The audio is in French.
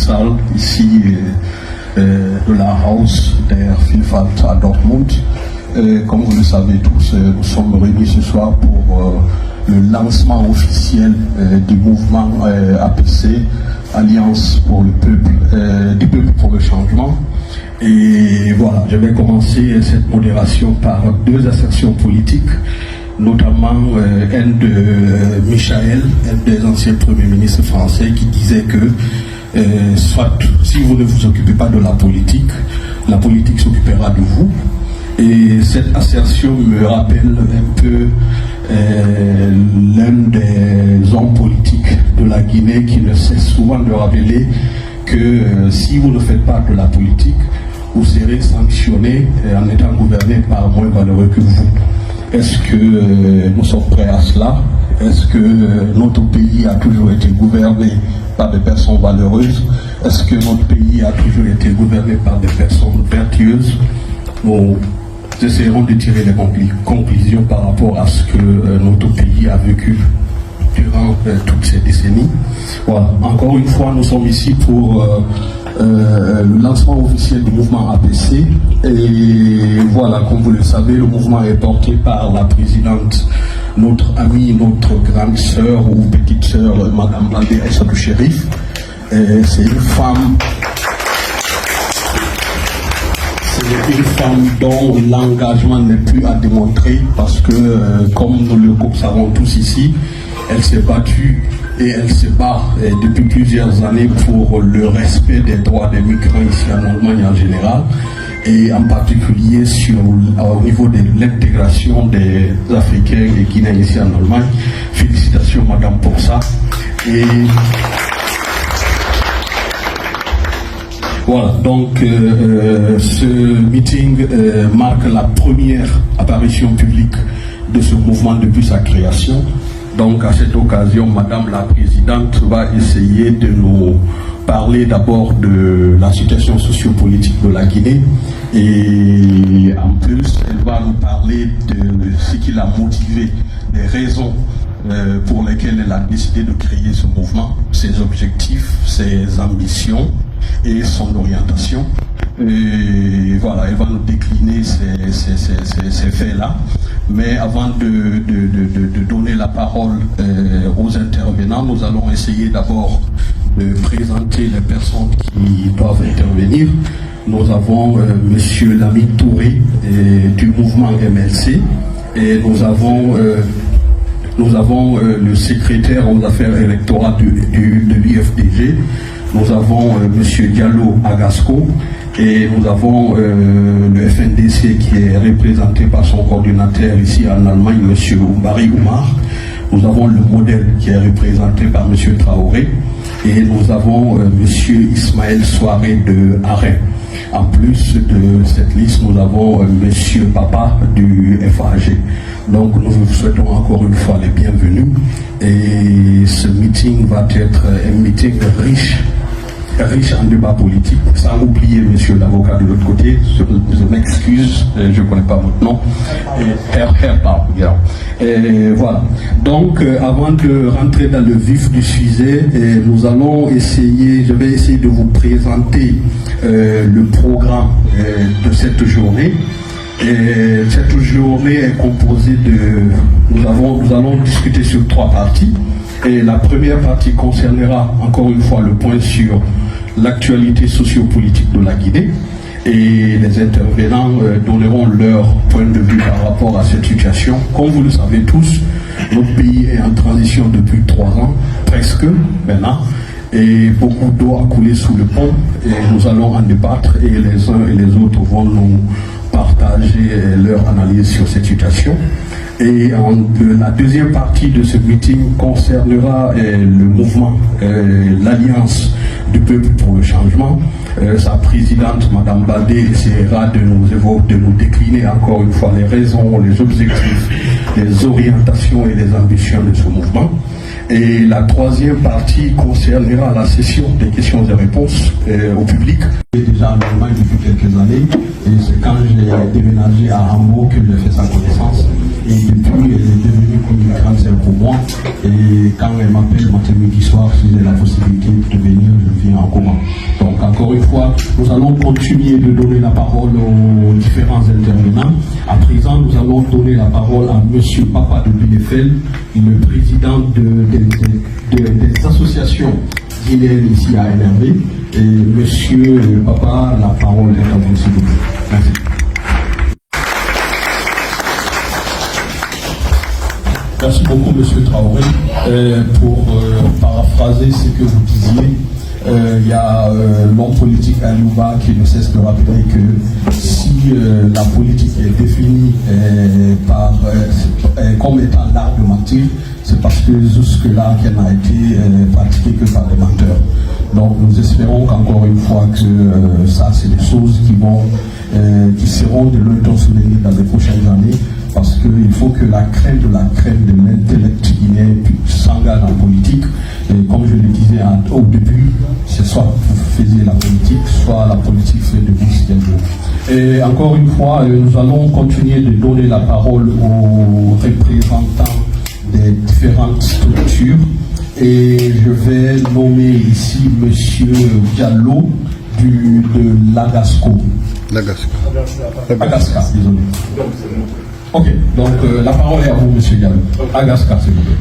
salle ici de la Haus der Vielfalt à Dortmund. Comme vous le savez tous, nous sommes réunis ce soir pour le lancement officiel du mouvement APC, Alliance pour le peuple, du peuple pour le changement. Et voilà, je vais commencer cette modération par deux assertions politiques, notamment une de Michael, un des anciens premiers ministres français, qui disait que soit si vous ne vous occupez pas de la politique s'occupera de vous. Et cette assertion me rappelle un peu l'un des hommes politiques de la Guinée qui ne cesse souvent de rappeler que si vous ne faites pas de la politique, vous serez sanctionné en étant gouverné par moins valeureux que vous. Est-ce que nous sommes prêts à cela? Est-ce que notre pays a toujours été gouverné par des personnes valeureuses? Est-ce que notre pays a toujours été gouverné par des personnes vertueuses? Nous essaierons de tirer des conclusions par rapport à ce que notre pays a vécu durant toutes ces décennies. Voilà. Encore une fois, nous sommes ici pour le lancement officiel du mouvement APC. Et voilà, comme vous le savez, le mouvement est porté par la présidente, notre amie, notre grande sœur ou petite sœur, Madame Baldé Aïssatou Chérif. C'est une femme dont l'engagement n'est plus à démontrer parce que, comme nous le savons tous ici, elle s'est battue et elle se bat depuis plusieurs années pour le respect des droits des migrants ici en Allemagne en général et en particulier au niveau de l'intégration des Africains et des Guinéens ici en Allemagne. Félicitations madame pour ça. Et voilà, donc ce meeting marque la première apparition publique de ce mouvement depuis sa création. Donc à cette occasion, Madame la Présidente va essayer de nous parler d'abord de la situation sociopolitique de la Guinée et en plus elle va nous parler de ce qui l'a motivé, des raisons pour lesquelles elle a décidé de créer ce mouvement, ses objectifs, ses ambitions et son orientation. Et voilà, elle va nous décliner ces faits-là. Mais avant de donner la parole aux intervenants, nous allons essayer d'abord de présenter les personnes qui doivent intervenir. Nous avons Monsieur Lamine Touré du mouvement MLC et nous avons le secrétaire aux affaires électorales de l'IFDG. Nous avons M. Diallo Agasco et nous avons le FNDC qui est représenté par son coordinateur ici en Allemagne, M. Oumari Oumar. Nous avons le modèle qui est représenté par M. Traoré et nous avons M. Ismaël Soiré de Arrêt. En plus de cette liste, nous avons M. Papa du FAG. Donc nous vous souhaitons encore une fois les bienvenus et ce meeting va être un meeting riche en débat politique, sans oublier monsieur l'avocat de l'autre côté, je m'excuse, je ne connais pas votre nom, et voilà. Donc avant de rentrer dans le vif du sujet, je vais essayer de vous présenter le programme de cette journée. Et cette journée est composée nous allons discuter sur 3 parties. Et la première partie concernera encore une fois le point sur l'actualité sociopolitique de la Guinée. Et les intervenants donneront leur point de vue par rapport à cette situation. Comme vous le savez tous, notre pays est en transition depuis 3 ans, presque maintenant. Et beaucoup d'eau a coulé sous le pont. Et nous allons en débattre et les uns et les autres vont nous partager leur analyse sur cette situation. Et la deuxième partie de ce meeting concernera le mouvement, l'Alliance du peuple pour le changement. Sa présidente, Madame Baldé, essaiera de nous décliner encore une fois les raisons, les objectifs, les orientations et les ambitions de ce mouvement. Et la troisième partie concernera la session des questions et réponses au public. Déjà en Allemagne depuis quelques années, Et c'est quand j'ai déménagé à Hambourg que j'ai fait sa connaissance. Et depuis, elle est devenue comme une grande sœur pour moi. Et quand elle m'appelle matin, midi, soir, si j'ai la possibilité de venir, je viens en commun. Donc, encore une fois, nous allons continuer de donner la parole aux différents intervenants. À présent, nous allons donner la parole à M. Papa de Bielefeld, le président des associations guinéennes ici à NRV. Et M. Papa, la parole est à vous, s'il vous plaît. Merci. Merci beaucoup, M. Traoré. Pour paraphraser ce que vous disiez, il y a l'homme politique Aliouba qui ne cesse de rappeler que si la politique est définie comme étant l'art de mentir, c'est parce que jusque-là qu'elle n'a été pratiquée que par des menteurs. Donc nous espérons qu'encore une fois que ça c'est des choses qui seront de leçons souvenir dans les prochaines années, parce qu'il faut que la crème de l'intellect guinéen s'engage en politique. Et comme je le disais au début, c'est soit vous faisiez la politique, soit la politique fait de vous ce qu'elle veut. Et encore une fois, nous allons continuer de donner la parole aux représentants des différentes structures. Et je vais nommer ici M. Diallo de l'Agasco. Agasca, désolé. Ok, donc la parole est à vous, M. Diallo. Agasca, s'il vous plaît.